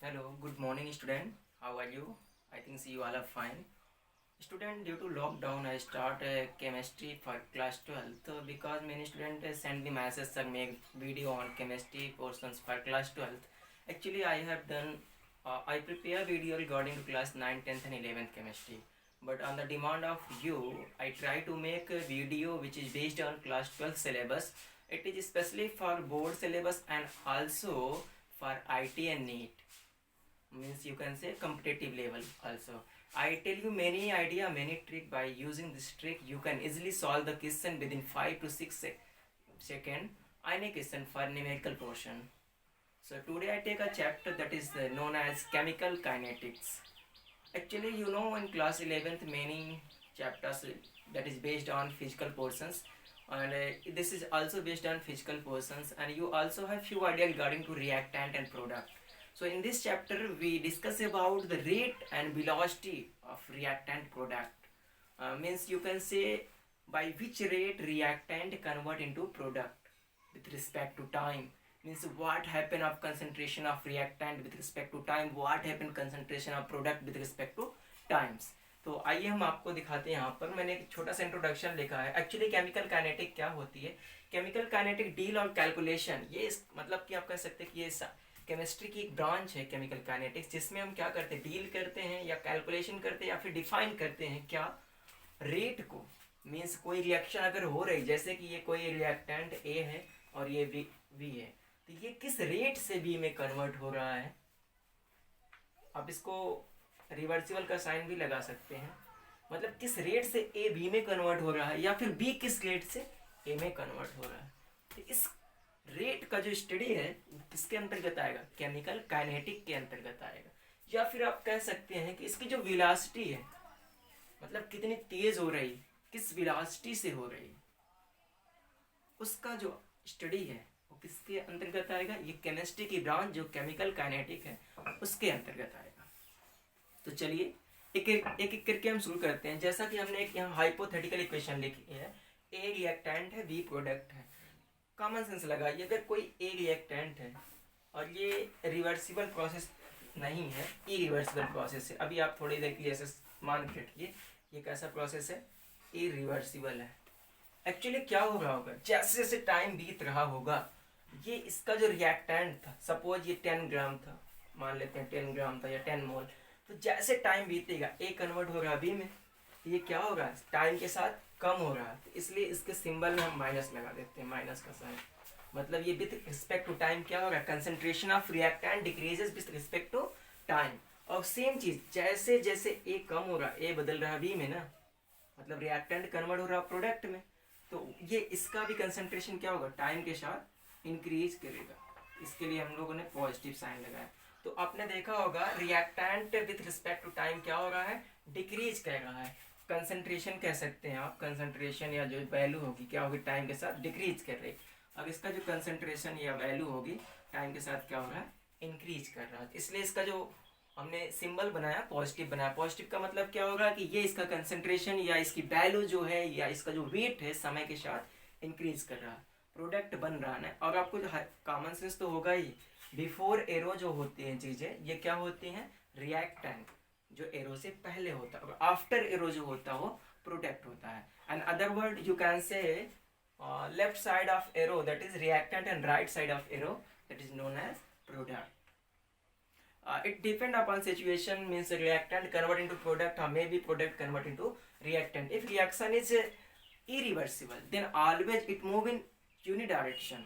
Hello, good morning student. How are you? I think see you all are fine. Student, due to lockdown, I start chemistry for class 12th because many students send me message and make video on chemistry portions for class 12th. Actually, I have done, I prepare video regarding to class 9, 10th and 11th chemistry. But on the demand of you, I try to make a video which is based on class 12 syllabus. It is especially for board syllabus and also for IT and NEET, means you can say competitive level also. I tell you many idea, many trick. By using this trick you can easily solve the question within 5 to 6 second, any question for numerical portion. So today I take a chapter that is known as chemical kinetics. Actually, you know, in class 11th many chapters that is based on physical portions, and this is also based on physical portions, and you also have few idea regarding to reactant and product. So in this chapter we discuss about the rate and velocity of reactant product. Means you can say by which rate reactant convert into product with respect to time. Means what happen of concentration of reactant with respect to time, what happen concentration of product with respect to times. तो आइए हम आपको दिखाते हैं। यहाँ पर मैंने एक छोटा सा इंट्रोडक्शन लिखा है। एक्चुअली केमिकल काइनेटिक क्या होती है? केमिकल काइनेटिक डील और कैलकुलेशन, ये मतलब कि आप कह सकते हैं कि ये केमिस्ट्री की एक ब्रांच है केमिकल काइनेटिक्स, जिसमें हम क्या करते हैं, डील करते हैं या कैलकुलेशन करते हैं या फिर डिफाइन करते हैं क्या, रेट को। मीन्स कोई रिएक्शन अगर हो रही, जैसे कि ये कोई रिएक्टेंट ए है और ये बी है, तो ये किस रेट से बी में कन्वर्ट हो रहा है। आप इसको रिवर्सिबल का साइन भी लगा सकते हैं, मतलब किस रेट से ए बी में कन्वर्ट हो रहा है या फिर बी किस रेट से ए में कन्वर्ट हो रहा है। तो इस रेट का जो स्टडी है किसके अंतर्गत आएगा? केमिकल काइनेटिक के अंतर्गत आएगा। या फिर आप कह सकते हैं कि इसकी जो वेलोसिटी है, मतलब कितनी तेज हो रही, किस वेलोसिटी से हो रही, उसका जो स्टडी है वो किसके अंतर्गत आएगा? ये केमिस्ट्री की ब्रांच जो केमिकल काइनेटिक है उसके अंतर्गत आएगा। तो चलिए एक एक करके हम शुरू करते हैं। जैसा कि हमने एक यहाँ हाइपोथेटिकल इक्वेशन लिखी है, ए रिएक्टेंट है, बी प्रोडक्ट है। कॉमन सेंस लगाइए, अगर कोई ए रिएक्टेंट है और ये रिवर्सिबल प्रोसेस नहीं है, इरिवर्सिबल प्रोसेस है, अभी आप थोड़ी देर के लिए ऐसे मान के रखिए, ये कैसा प्रोसेस है? इरिवर्सिबल है। एक्चुअली क्या हो रहा होगा, जैसे जैसे टाइम बीत रहा होगा, ये इसका जो रिएक्टेंट था, सपोज ये 10 ग्राम था, मान लेते हैं 10 ग्राम था या 10 मोल, तो जैसे टाइम बीतेगा ए कन्वर्ट हो रहा बी में, ये क्या होगा, टाइम के साथ कम हो रहा है, तो इसलिए इसके सिंबल में हम माइनस लगा देते हैं, माइनस का साइन। मतलब ये विद रिस्पेक्ट टू टाइम क्या होगा, concentration of reactant decreases with respect to time. और सेम चीज जैसे जैसे ए कम हो रहा, ए बदल रहा बी में ना, मतलब रिएक्टेंट कन्वर्ट हो रहा प्रोडक्ट में, तो ये इसका भी कंसंट्रेशन क्या होगा, टाइम के साथ इंक्रीज करेगा। इसके लिए हम लोगों ने पॉजिटिव साइन लगाया। तो आपने देखा होगा reactant with respect to time क्या हो रहा है, डिक्रीज कर रहा है। कंसंट्रेशन कह सकते हैं आप, कंसंट्रेशन या जो वैल्यू होगी क्या होगी, टाइम के साथ डिक्रीज कर रही है। अब इसका जो कंसंट्रेशन या वैल्यू होगी टाइम के साथ क्या हो रहा है, इंक्रीज कर रहा है। इसलिए इसका जो हमने सिंबल बनाया पॉजिटिव बनाया। पॉजिटिव का मतलब क्या होगा कि ये इसका कंसंट्रेशन या इसकी वैल्यू जो है या इसका जो वेट है समय के साथ इंक्रीज कर रहा है, प्रोडक्ट बन रहा है। और आपको जो कॉमन सेंस तो होगा ही, बिफोर एरो जो होती हैं चीजें, ये क्या होती हैं, रिएक्टेंट, जो एरो से पहले होता है, और आफ्टर एरो जो होता है वो प्रोडक्ट होता है। And other word you can say left side of arrow that is reactant and right side of arrow that is known as product. It depend upon situation, means reactant convert into product or maybe product convert into reactant. If reaction is irreversible, then always it move in unidirection,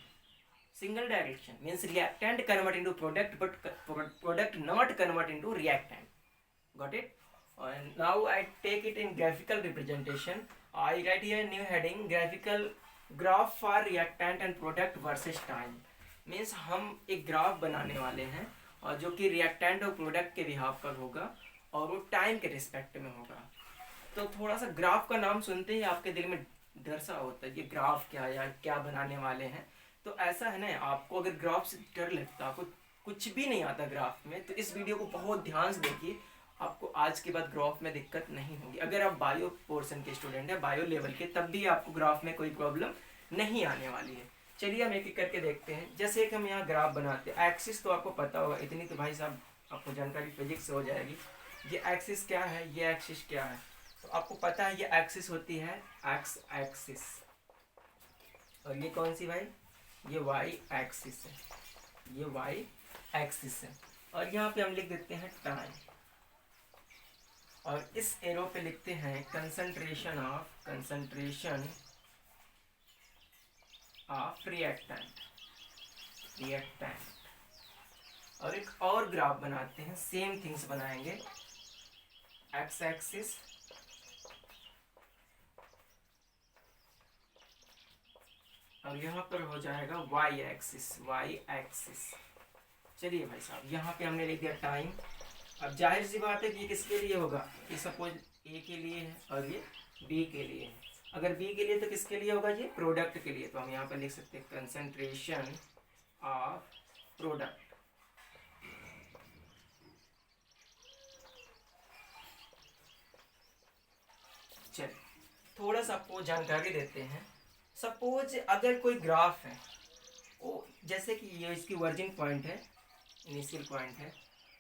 single direction, means reactant convert into product but product not convert into reactant. Got it? And now I take it in graphical representation. I write here new heading, graphical graph for reactant and product versus time. means हम एक graph बनाने वाले हैं और जो कि reactant और product के बिहाफ पर होगा और वो टाइम के रिस्पेक्ट में होगा। तो थोड़ा सा ग्राफ का नाम सुनते ही आपके दिल में डर सा होता है, ये ग्राफ क्या है या क्या बनाने वाले हैं। तो ऐसा है ना, आपको अगर ग्राफ से डर लगता, आपको कुछ भी नहीं आता ग्राफ में, तो इस वीडियो को बहुत ध्यान से देखिए, आपको आज के बाद ग्राफ में दिक्कत नहीं होगी। अगर आप बायो पोर्शन के स्टूडेंट हैं, बायो लेवल के, तब भी आपको ग्राफ में कोई प्रॉब्लम नहीं आने वाली है। चलिए हम एक एक करके देखते हैं। जैसे कि हम यहाँ ग्राफ बनाते हैं, एक्सिस तो आपको पता होगा, इतनी तो भाई साहब आपको जानकारी फिजिक्स से हो जाएगी। ये एक्सिस क्या है, ये एक्सिस क्या है, तो आपको पता है ये एक्सिस होती है एक्स एक्सिस, और ये कौन सी भाई, ये वाई एक्सिस है, ये वाई एक्सिस है। और यहाँ पे हम लिख देते हैं टाइम, और इस एरो पे लिखते हैं कंसंट्रेशन ऑफ रिएक्टेंट। और एक और ग्राफ बनाते हैं, सेम थिंग्स बनाएंगे, एक्स एक्सिस और यहाँ पर हो जाएगा वाई एक्सिस। चलिए भाई साहब, यहाँ पे हमने लिख दिया टाइम। अब जाहिर सी बात है कि ये किसके लिए होगा, ये सपोज ए के लिए है और ये बी के लिए है। अगर बी के लिए तो किसके लिए होगा, ये प्रोडक्ट के लिए, तो हम यहाँ पर लिख सकते हैं कंसंट्रेशन ऑफ प्रोडक्ट। चलिए थोड़ा सा आपको जानकारी देते हैं। सपोज अगर कोई ग्राफ है, वो जैसे कि ये इसकी वर्जिंग पॉइंट है, इनिशियल पॉइंट है,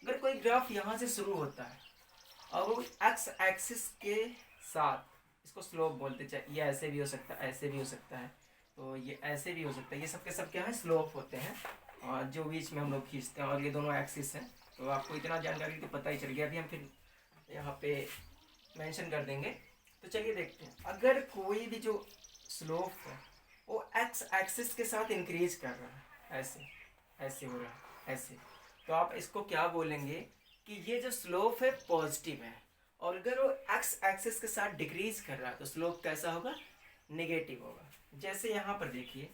अगर कोई ग्राफ यहाँ से शुरू होता है और वो एक्स एक्सिस के साथ, इसको स्लोप बोलते, चाहे ये ऐसे भी हो सकता है, ऐसे भी हो सकता है, तो ये ऐसे भी हो सकता है, ये सब के सब क्या है, स्लोप होते हैं, और जो बीच में हम लोग खींचते हैं, और ये दोनों एक्सिस हैं। तो आपको इतना जानकारी तो पता ही चल गया, अभी हम फिर यहाँ पे मेंशन कर देंगे। तो चलिए देखते हैं, अगर कोई भी जो स्लोप है वो एक्स एक्सिस के साथ इंक्रीज कर रहा है, ऐसे ऐसे हो रहा है, ऐसे, तो आप इसको क्या बोलेंगे कि ये जो स्लोप है पॉजिटिव है। और अगर वो एक्स एक्सिस के साथ डिक्रीज कर रहा है तो स्लोप कैसा होगा, नेगेटिव होगा। जैसे यहाँ पर देखिए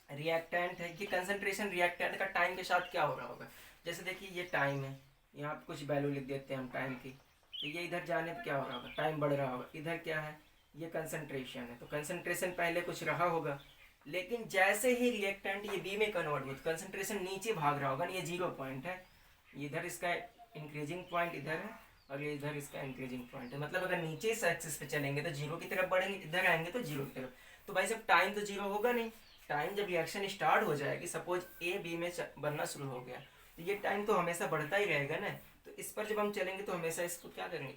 रिएक्टेंट है, ये कंसंट्रेशन रिएक्टेंट का टाइम के साथ क्या हो रहा होगा, जैसे देखिए ये टाइम है, यहाँ पर कुछ वैल्यू लिख देते हैं हम टाइम की, तो ये इधर जाने पर क्या हो रहा होगा, टाइम बढ़ रहा होगा। इधर क्या है, ये कंसंट्रेशन है, तो कंसंट्रेशन पहले कुछ रहा होगा, लेकिन जैसे ही रिएक्टेंट ये बी में कन्वर्ट हुआ तो कंसंट्रेशन नीचे भाग रहा होगा। ये 0 पॉइंट है, इधर इसका इंक्रीजिंग पॉइंट इधर है, और ये इधर इसका इंक्रीजिंग पॉइंट है। मतलब अगर नीचे इस एक्सिस पे चलेंगे तो 0 की तरफ बढ़ेंगे, इधर आएंगे तो 0 की तरफ। तो भाई सब टाइम तो 0 होगा नहीं, टाइम जब रिएक्शन स्टार्ट हो जाएगी, सपोज ए बी में बनना शुरू हो गया, तो ये टाइम तो हमेशा बढ़ता ही रहेगा ना। तो इस पर जब हम चलेंगे तो हमेशा इसको क्या करेंगे,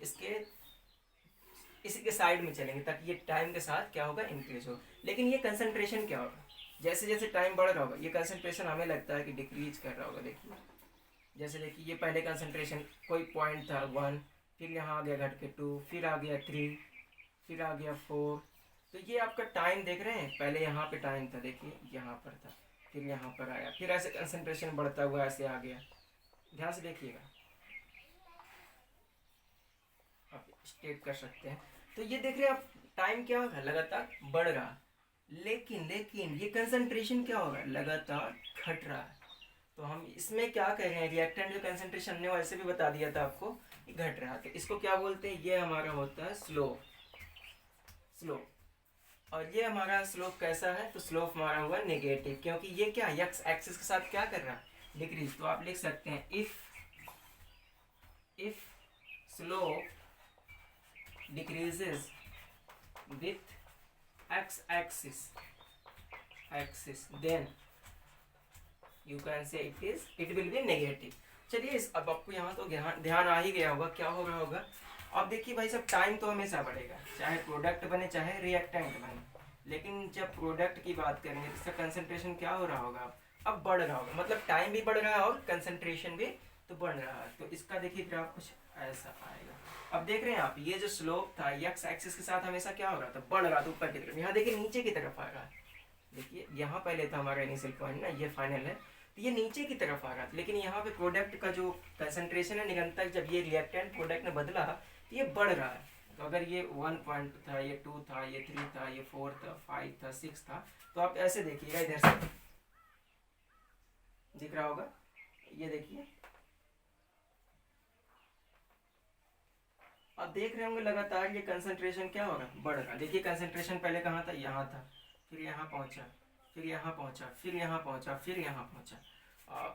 इसी के साइड में चलेंगे, ताकि ये टाइम के साथ क्या होगा, इंक्रीज हो। लेकिन ये कंसंट्रेशन क्या होगा, जैसे जैसे टाइम बढ़ रहा होगा ये कंसंट्रेशन हमें लगता है कि डिक्रीज कर रहा होगा। देखिए जैसे देखिए ये पहले कंसंट्रेशन कोई पॉइंट था 1, फिर यहाँ आ गया घट के 2, फिर आ गया 3, फिर आ गया 4। तो ये आपका टाइम देख रहे हैं, पहले यहाँ पे टाइम था, देखिए यहाँ पर था, फिर यहाँ पर आया, फिर ऐसे कंसंट्रेशन बढ़ता हुआ ऐसे आ गया। ध्यान से देखिएगा, आप स्टेट कर सकते हैं। तो ये देख रहे हैं आप, टाइम क्या होगा, लगातार बढ़ रहा, लेकिन ये कंसंट्रेशन क्या होगा, लगातार घट रहा है। तो हम इसमें क्या कह रहे हैं, रिएक्टेंट जो कंसंट्रेशन हमने वैसे भी बता दिया था आपको, ये घट रहा है, तो इसको क्या बोलते हैं, ये हमारा होता है स्लोप। और ये हमारा स्लोप कैसा है, तो स्लोप हमारा हुआ नेगेटिव, क्योंकि ये क्या एक्स एक्सिस के साथ क्या कर रहा है, डिक्रीज। तो आप लिख सकते हैं if slope decreases with x axis then you can say it will be negative। चलिए इस अब आपको यहाँ तो ध्यान आ ही गया होगा क्या हो रहा होगा। अब देखिए भाई सब टाइम तो हमेशा बढ़ेगा, चाहे प्रोडक्ट बने चाहे रिएक्टेंट बने, लेकिन जब प्रोडक्ट की बात करेंगे तो इसका कंसंट्रेशन क्या हो रहा होगा, अब बढ़ रहा होगा। मतलब टाइम भी बढ़ रहा है और कंसंट्रेशन भी तो बढ़ रहा है। तो इसका देखिए ग्राफ कुछ ऐसा आएगा। अब देख रहे हैं आप, ये जो स्लोप था एक्स एक्सिस के साथ हमेशा क्या हो रहा था, बढ़ रहा था ऊपर की तरफ। यहाँ देखिए नीचे की तरफ आ रहा है, देखिए यहाँ पहले था हमारा इनिशियल पॉइंट ना, ये फाइनल है, तो ये नीचे की तरफ आ रहा था। लेकिन यहाँ पे प्रोडक्ट का जो कंसंट्रेशन है निरंतर, जब ये रिएक्टेंट प्रोडक्ट ने बदला तो ये बढ़ रहा है। तो अगर ये 1 पॉइंट था, ये 2 था, ये 3 था, ये 4 था, 5 था, 6 था, तो आप ऐसे देखिएगा, इधर से दिख रहा होगा, ये देखिए अब देख रहे होंगे लगातार ये कंसंट्रेशन क्या होगा, बढ़ रहा। देखिए कंसंट्रेशन पहले कहाँ था, यहाँ था, फिर यहाँ पहुँचा, फिर यहाँ पहुँचा, फिर यहाँ पहुँचा, फिर यहाँ पहुँचा।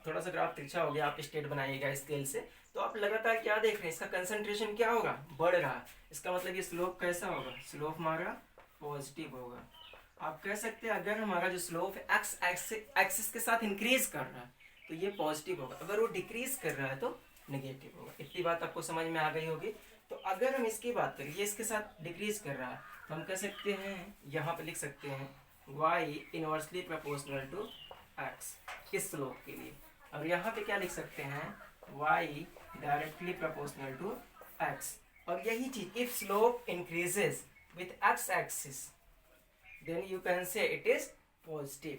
थोड़ा सा ग्राफ तिरछा हो गया, आप स्टेट बनाइएगा स्केल से। तो आप लगातार क्या देख रहे हैं, इसका कंसंट्रेशन क्या होगा, बढ़ रहा। इसका मतलब ये स्लोप कैसा होगा, स्लोप हमारा पॉजिटिव होगा। आप कह सकते हैं अगर हमारा जो स्लोप है एक्स एक्सिस के साथ इंक्रीज कर रहा है तो ये पॉजिटिव होगा, अगर वो डिक्रीज कर रहा है तो नेगेटिव होगा। इतनी बात आपको समझ में आ गई होगी। तो अगर हम इसकी बात करें, ये इसके साथ डिक्रीज कर रहा है, तो हम कह सकते हैं, यहाँ पे लिख सकते हैं y inversely proportional to x इस स्लोप के लिए। और यहाँ पे क्या लिख सकते हैं, y directly proportional to x। और यही चीज, if slope increases with x axis then you can say it is positive.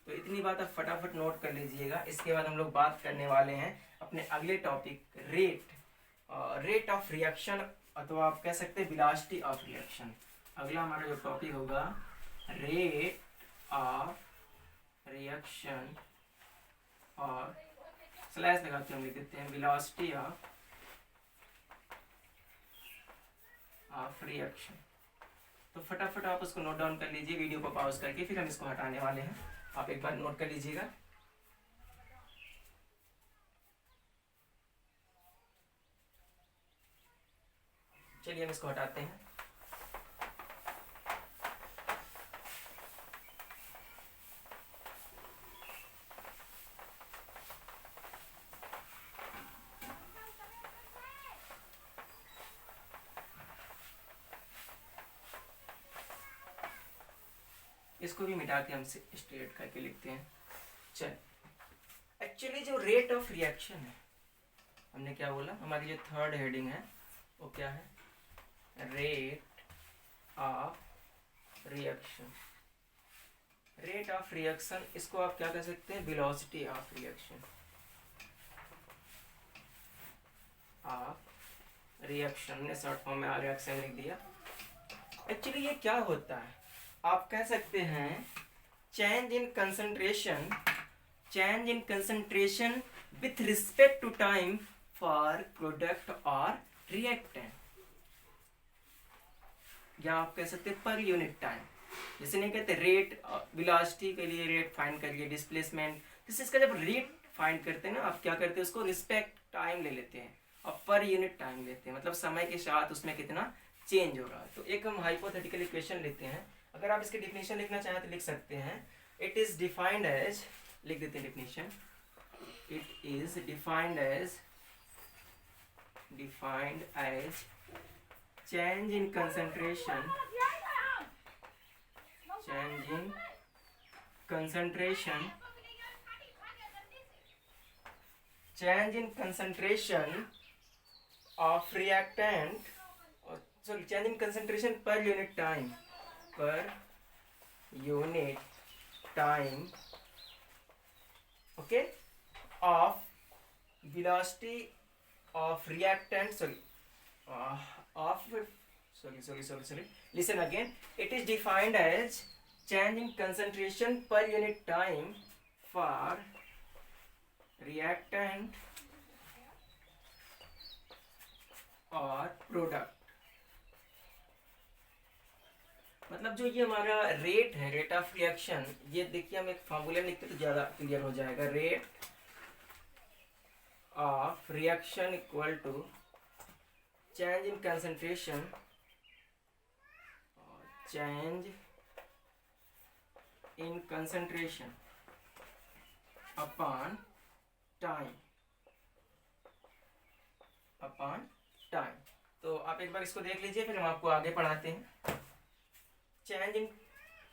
तो इतनी बात आप फटाफट नोट कर लीजिएगा। इसके बाद हम लोग बात करने वाले हैं अपने अगले टॉपिक, रेट ऑफ रिएक्शन, अथवा आप कह सकते हैं वेलोसिटी ऑफ रिएक्शन। अगला हमारा जो टॉपिक होगा रेट ऑफ रिएक्शन, और स्लैश लगा के हम लिख देते हैं वेलोसिटी ऑफ रिएक्शन। तो फटाफट आप उसको नोट डाउन कर लीजिए वीडियो को पॉज करके, फिर हम इसको हटाने वाले हैं। आप एक बार नोट कर लीजिएगा। चलिए हम इसको हटाते हैं। इसको भी मिटा के हम स्ट्रेट करके लिखते हैं। चल, एक्चुअली जो रेट ऑफ रिएक्शन है, हमने क्या बोला, हमारी जो थर्ड हेडिंग है वो क्या है, rate of reaction. Rate of reaction, इसको आप क्या कह सकते हैं, वेलोसिटी ऑफ रिएक्शन। ने शॉर्ट फॉर्म में रिएक्शन लिख दिया। एक्चुअली ये क्या होता है, आप कह सकते हैं change in concentration with respect to time for product और रिएक्टेंट, या आप कह सकते हैं पर यूनिट टाइम। जैसे नहीं कहते रेट, वेलोसिटी के लिए रेट फाइंड करिए, डिस्प्लेसमेंट, जैसे इसका जब रेट फाइंड करते हैं ना, आप क्या करते हैं, उसको रिस्पेक्ट टाइम ले लेते हैं और पर यूनिट टाइम लेते हैं, मतलब समय के साथ उसमें कितना चेंज होगा। तो एक हम हाइपोथेटिकल इक्वेशन लेते हैं। अगर आप इसकी डिफिनेशन लिखना चाहें तो लिख सकते हैं, इट इज डिफाइंड एज, लिख देते हैं definition, it is defined as change in concentration of reactant, sorry, change in concentration per unit time okay, of velocity of reactant, listen again, it is defined as change in concentration per unit time for reactant और product. मतलब जो ये हमारा rate है, rate of reaction, ये देखिए हम एक फॉर्मूला लिखते तो ज्यादा क्लियर हो जाएगा। Rate of reaction equal to change in concentration, upon time. तो आप एक बार इसको देख लीजिए, फिर हम आपको आगे पढ़ाते हैं। Change in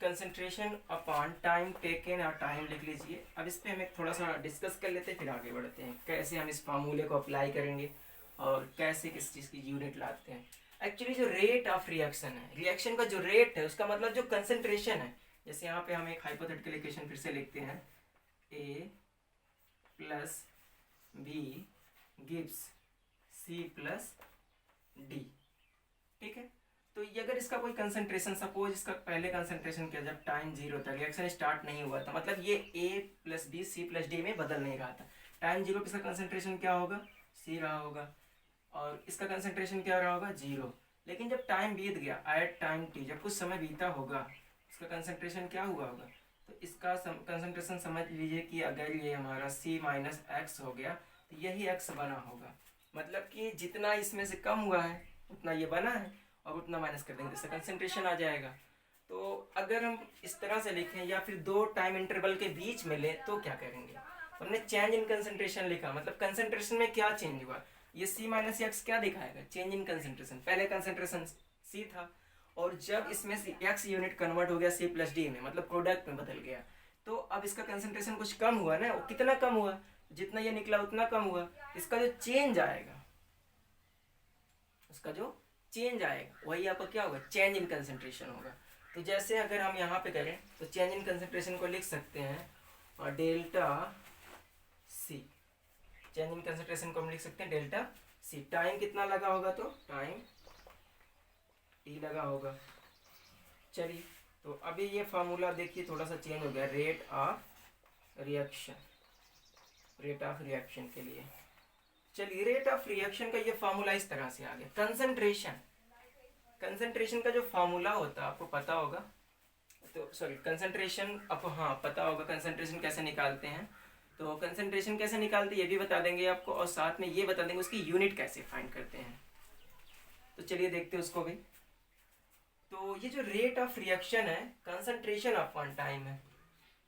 concentration upon time taken, और टाइम लिख लीजिए। अब इस पे हम एक थोड़ा सा डिस्कस कर लेते हैं, फिर आगे बढ़ते हैं कैसे हम इस फार्मूले को अप्लाई करेंगे और कैसे किस चीज़ की यूनिट लाते हैं। एक्चुअली जो रेट ऑफ रिएक्शन है, रिएक्शन का जो रेट है, उसका मतलब जो कंसंट्रेशन है। जैसे यहाँ पे हम एक हाइपोथेटिकल इक्वेशन फिर से लिखते हैं, A plus B gives C plus D, ठीक है। तो ये अगर इसका कोई कंसंट्रेशन, सपोज इसका पहले कंसंट्रेशन क्या, जब टाइम 0 था, रिएक्शन स्टार्ट नहीं हुआ था, मतलब ये A plus B C plus D में बदल नहीं रहा था। टाइम 0 पे इसका कंसंट्रेशन क्या होगा, C रहा होगा, और इसका कंसंट्रेशन क्या रहा होगा, 0। लेकिन जब टाइम बीत गया, एट टाइम t, जब कुछ समय बीता होगा, इसका कंसंट्रेशन क्या हुआ होगा, तो इसका कंसंट्रेशन समझ लीजिए कि अगर ये हमारा C माइनस एक्स हो गया, तो यही x बना होगा। मतलब कि जितना इसमें से कम हुआ है उतना ये बना है, और उतना माइनस कर देंगे तो इसका कंसंट्रेशन आ जाएगा। तो अगर हम इस तरह से लिखें या फिर दो टाइम इंटरवल के बीच में लें तो क्या करेंगे, तो हमने चेंज इन कंसंट्रेशन लिखा, मतलब कंसंट्रेशन में क्या चेंज हुआ। ये C माइनस एक्स क्या दिखाएगा, चेंज इन कंसंट्रेशन। पहले कंसंट्रेशन C था और जब इसमें से x यूनिट कन्वर्ट हो गया C प्लस डी में, मतलब प्रोडक्ट में बदल गया, तो अब इसका कंसंट्रेशन कुछ कम हुआ ना। कितना कम हुआ, जितना ये निकला उतना कम हुआ। इसका जो चेंज आएगा, उसका जो चेंज आएगा वही आपका क्या होगा, चेंज इन कंसंट्रेशन होगा। तो जैसे अगर हम यहाँ पे करें तो चेंज इन कंसंट्रेशन को लिख सकते हैं और delta C, change in concentration को हम लिख सकते हैं डेल्टा C। टाइम कितना लगा होगा, तो टाइम T लगा होगा। चलिए तो अभी ये फार्मूला देखिए थोड़ा सा चेंज हो गया, rate of reaction, rate of reaction के लिए। चलिए रेट ऑफ रिएक्शन का ये फार्मूला इस तरह से आ गया। कंसंट्रेशन, कंसंट्रेशन का जो फार्मूला होता है आपको पता होगा, तो सॉरी कंसंट्रेशन आपको हाँ पता होगा कंसंट्रेशन कैसे निकालते हैं। तो कंसंट्रेशन कैसे निकालते हैं ये भी बता देंगे आपको, और साथ में ये बता देंगे उसकी यूनिट कैसे फाइंड करते हैं। तो चलिए देखते हैं उसको भी। तो ये जो रेट ऑफ रिएक्शन है कंसंट्रेशन अपॉन टाइम है।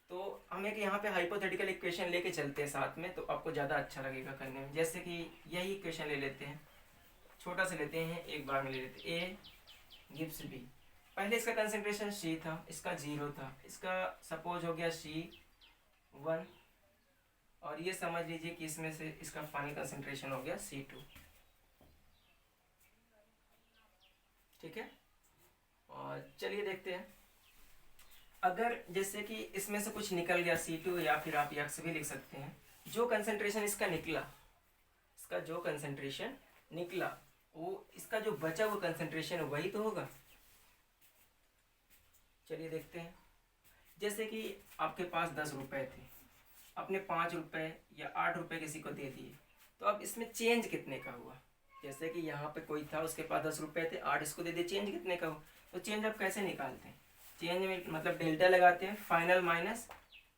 तो हम एक यहाँ पे हाइपोथेटिकल इक्वेशन लेके चलते हैं साथ में, तो आपको ज़्यादा अच्छा लगेगा करने में। जैसे कि यही इक्वेशन ले लेते हैं, छोटा से लेते हैं, एक बार में ले लेते हैं। ए गिव्स बी, पहले इसका कंसंट्रेशन C था, इसका 0 था, इसका सपोज हो गया C1, और ये समझ लीजिए कि इसमें से इसका फाइनल कंसंट्रेशन हो गया C2। ठीक है, और चलिए देखते हैं। अगर जैसे कि इसमें से कुछ निकल गया C2, या फिर आप x भी लिख सकते हैं, जो कंसंट्रेशन इसका निकला, इसका जो कंसंट्रेशन निकला वो इसका जो बचा वो कंसंट्रेशन वही तो होगा। चलिए देखते हैं। जैसे कि आपके पास 10 रुपए थे, आपने 5 रुपए या 8 रुपए किसी को दे दिए, तो अब इसमें चेंज कितने का हुआ। जैसे कि यहाँ पे कोई था, उसके पास 10 रुपए थे, 8 इसको दे दिए, चेंज कितने का हुआ। तो चेंज आप कैसे निकालते हैं, चेंज में मतलब डेल्टा लगाते हैं, फाइनल माइनस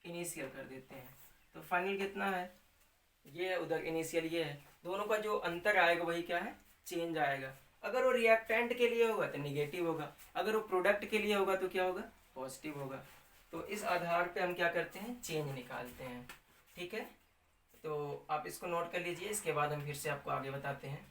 इनिशियल कर देते हैं। तो फाइनल कितना है, ये उधर इनिशियल ये है, दोनों का जो अंतर आएगा वही क्या है, चेंज आएगा। अगर वो रिएक्टेंट के लिए होगा तो निगेटिव होगा, अगर वो प्रोडक्ट के लिए होगा तो क्या होगा, पॉजिटिव होगा। तो इस आधार पे हम क्या करते हैं, चेंज निकालते हैं। ठीक है, तो आप इसको नोट कर लीजिए, इसके बाद हम फिर से आपको आगे बताते हैं।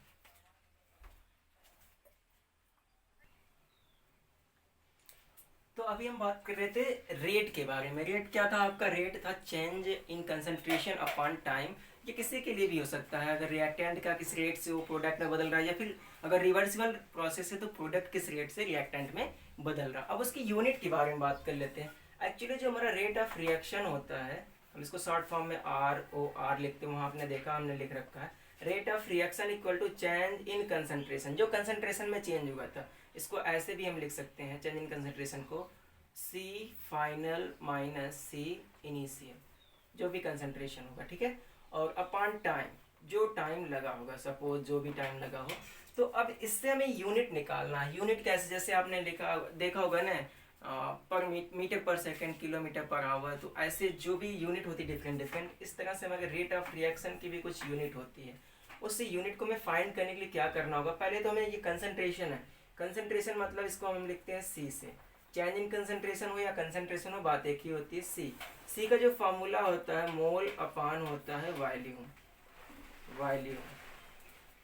तो अभी हम बात कर रहे थे रेट के बारे में। रेट क्या था आपका, रेट था change in concentration upon time. ये किसी के लिए भी हो सकता है, अगर रिएक्टेंट का किस रेट से वो प्रोडक्ट में बदल रहा है, या फिर अगर रिवर्सिबल प्रोसेस है तो प्रोडक्ट किस रेट से रिएक्टेंट में बदल रहा है। अब उसकी यूनिट के बारे में बात कर लेते हैं। एक्चुअली जो हमारा रेट ऑफ रिएक्शन होता है, हम इसको शॉर्ट फॉर्म में ROR लिखते हैं, वहाँ आपने देखा हमने लिख रखा है, rate of reaction equal to change in concentration, जो कंसंट्रेशन में चेंज हुआ था। इसको ऐसे भी हम लिख सकते हैं, चेंज इन कंसंट्रेशन को C final minus C initial, जो भी कंसंट्रेशन होगा। ठीक है, और अपॉन टाइम, जो टाइम लगा होगा, सपोज जो भी टाइम लगा हो। तो अब इससे हमें यूनिट निकालना है। यूनिट कैसे, जैसे आपने देखा होगा ना, पर मीटर पर सेकंड, किलोमीटर पर आवर, तो ऐसे जो भी यूनिट होती है डिफरेंट डिफरेंट, इस तरह से हमारे रेट ऑफ रिएक्शन की भी कुछ यूनिट होती है। उस यूनिट को हमें फाइंड करने के लिए क्या करना होगा, पहले तो हमें ये कंसंट्रेशन है, कंसंट्रेशन मतलब इसको हम लिखते हैं C से। चेंज इन कंसंट्रेशन हो या कंसंट्रेशन हो, बात एक ही होती है, C का जो फार्मूला होता है मोल अपान होता है वॉल्यूम।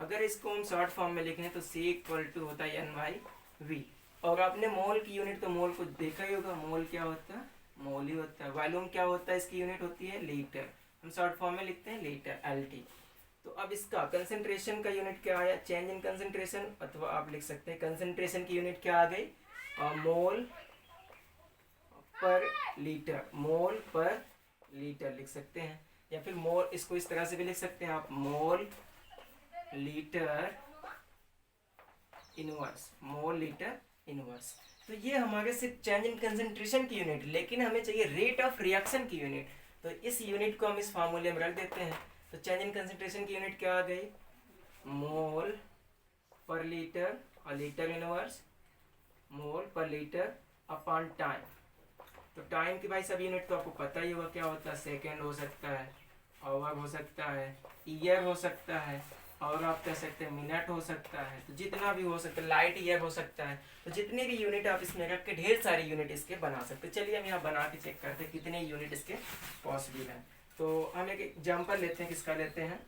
अगर इसको हम शॉर्ट फॉर्म में लिखें तो C इक्वल टू होता है N/V। और आपने मोल की यूनिट तो मोल को देखा ही होगा, मोल क्या होता है, मोल ही होता है। वॉल्यूम क्या होता है, इसकी यूनिट होती है लीटर, हम शॉर्ट फॉर्म में लिखते हैं लीटर, LT। तो अब इसका कंसंट्रेशन का यूनिट क्या आया, चेंज इन कंसंट्रेशन, अथवा आप लिख सकते हैं कंसंट्रेशन की यूनिट क्या आ गई, मोल पर लीटर, मोल पर लीटर लिख सकते हैं, या फिर मोल, इसको इस तरह से भी लिख सकते हैं आप, mole litre inverse, mole litre inverse. तो ये हमारे सिर्फ चेंज इन कंसंट्रेशन की यूनिट, लेकिन हमें चाहिए रेट ऑफ रिएक्शन की यूनिट। तो इस यूनिट को हम इस फार्मूले में रख देते हैं। तो चेंज इन कंसंट्रेशन की यूनिट क्या आ गई, मोल पर लीटर, और लीटर इनवर्स मोल पर लीटर अपॉन टाइम। तो टाइम की भाई सब यूनिट तो आपको पता ही होगा क्या होता है, सेकेंड हो सकता है, आवर हो सकता है, ईयर हो सकता है, और आप कह सकते हैं मिनट हो सकता है, तो जितना भी हो सकता है, लाइट ईयर हो सकता है। तो जितने भी यूनिट आप इसमें रख के ढेर सारी यूनिट इसके बना सकते हैं। चलिए हम यहाँ बना के चेक करते हैं कितने यूनिट इसके पॉसिबल हैं। तो हम एक एग्जाम्पल लेते हैं, किसका लेते हैं,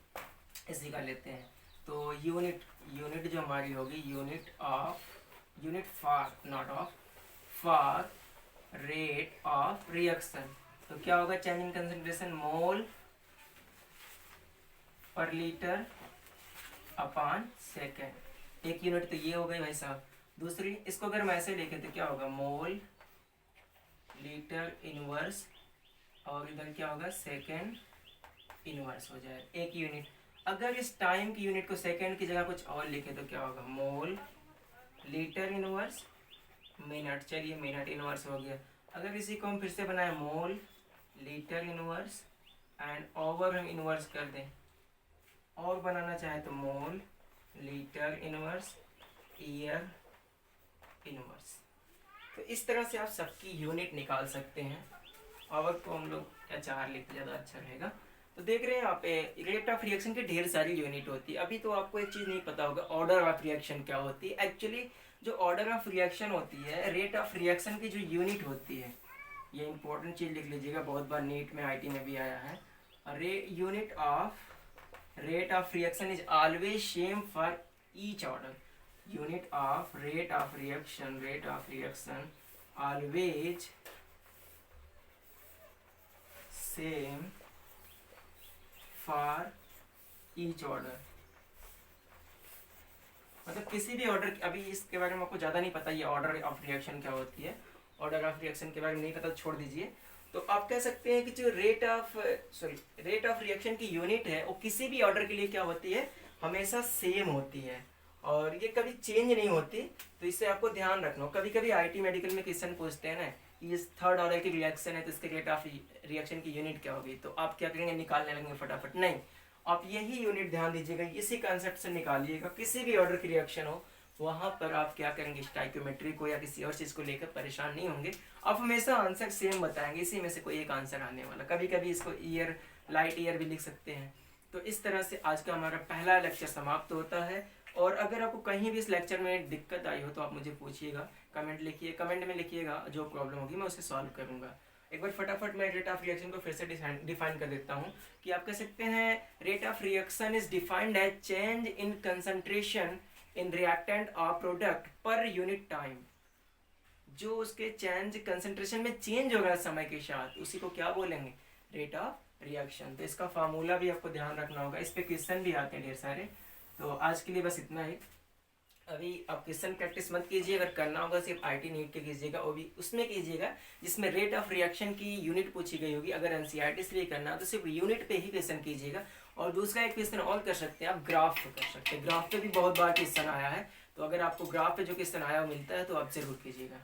इसी का लेते हैं। तो यूनिट जो हमारी होगी, unit for, not of, for rate of reaction. तो क्या होगा, चेंज इन कंसंट्रेशन मोल पर लीटर अपॉन सेकेंड। एक यूनिट तो ये हो गई भाई साहब। दूसरी, इसको अगर हम ऐसे लिखे तो क्या होगा, मोल लीटर इनवर्स, और इधर क्या होगा, सेकेंड इनवर्स हो जाए, एक यूनिट। अगर इस टाइम की यूनिट को सेकेंड की जगह कुछ और लिखे तो क्या होगा, मोल लीटर इनवर्स मिनट। चलिए मिनट इनवर्स हो गया। अगर इसी को हम फिर से बनाए, mole litre inverse and over हम इनवर्स कर दें, और बनाना चाहे तो mole litre inverse year inverse. तो इस तरह से आप सबकी यूनिट निकाल सकते हैं। और को हम लोग HR लिखते ज़्यादा अच्छा रहेगा। तो देख रहे हैं आप, रेट ऑफ रिएक्शन की ढेर सारी यूनिट होती है। अभी तो आपको एक चीज़ नहीं पता होगा, ऑर्डर ऑफ रिएक्शन क्या होती है। एक्चुअली जो ऑर्डर ऑफ रिएक्शन होती है, रेट ऑफ रिएक्शन की जो यूनिट होती है, ये इंपॉर्टेंट चीज़ लिख लीजिएगा, बहुत बार नीट में IT में भी आया है। Unit of rate of reaction is always same for each order. Unit of rate of reaction always same for each order. मतलब किसी भी ऑर्डर, अभी इसके बारे में आपको ज़्यादा नहीं पता, ये ऑर्डर ऑफ रिएक्शन क्या होती है, ऑर्डर ऑफ रिएक्शन के बारे में नहीं पता, छोड़ दीजिए। तो आप कह सकते हैं कि जो रेट ऑफ रिएक्शन की यूनिट है, वो किसी भी ऑर्डर के लिए क्या होती है, हमेशा सेम होती है, और ये कभी चेंज नहीं होती। तो इससे आपको ध्यान रखना। कभी कभी IT मेडिकल में क्वेश्चन पूछते हैं ना, ये थर्ड ऑर्डर की रिएक्शन है तो इसके रेट ऑफ रिएक्शन की यूनिट क्या होगी, तो आप क्या करेंगे, निकालने लगेंगे फटाफट। नहीं, आप यही यूनिट ध्यान दीजिएगा, इसी कंसेप्ट से निकालिएगा। किसी भी ऑर्डर की रिएक्शन हो, वहां पर आप क्या करेंगे, स्टाइक्योमेट्री को या किसी और चीज को लेकर परेशान नहीं होंगे। आप हमेशा आंसर सेम बताएंगे, इसी में से कोई एक आंसर आने वाला। कभी कभी इसको ईयर, लाइट ईयर भी लिख सकते हैं। तो इस तरह से आज का हमारा पहला लेक्चर समाप्त होता है। और अगर आपको कहीं भी इस लेक्चर में दिक्कत आई हो तो आप मुझे पूछिएगा, कमेंट में लिखिएगा, जो प्रॉब्लम होगी मैं उसे सॉल्व करूंगा। एक बार फटाफट मैं रेट ऑफ रिएक्शन को फिर से डिफाइन कर देता हूँ कि आप कह सकते हैं, rate of reaction is defined as change in concentration in reactant और प्रोडक्ट पर यूनिट टाइम। जो उसके चेंज कंसंट्रेशन में चेंज होगा समय के साथ, उसी को क्या बोलेंगे, रेट ऑफ रिएक्शन। तो इसका फार्मूला भी आपको ध्यान रखना होगा, इस पे क्वेश्चन भी आते हैं ढेर सारे। तो आज के लिए बस इतना ही। अभी आप क्वेश्चन प्रैक्टिस मत कीजिए, अगर करना होगा सिर्फ IT नीट के कीजिएगा, वो भी उसमें कीजिएगा जिसमें रेट ऑफ रिएक्शन की यूनिट पूछी गई होगी। अगर NCERT से भी करना है तो सिर्फ यूनिट पे ही क्वेश्चन कीजिएगा। और दूसरा एक क्वेश्चन और कर सकते हैं, आप ग्राफ पे कर सकते हैं। ग्राफ पे भी बहुत बार क्वेश्चन आया है, तो अगर आपको ग्राफ पे जो क्वेश्चन आया वो मिलता है तो आप जरूर कीजिएगा।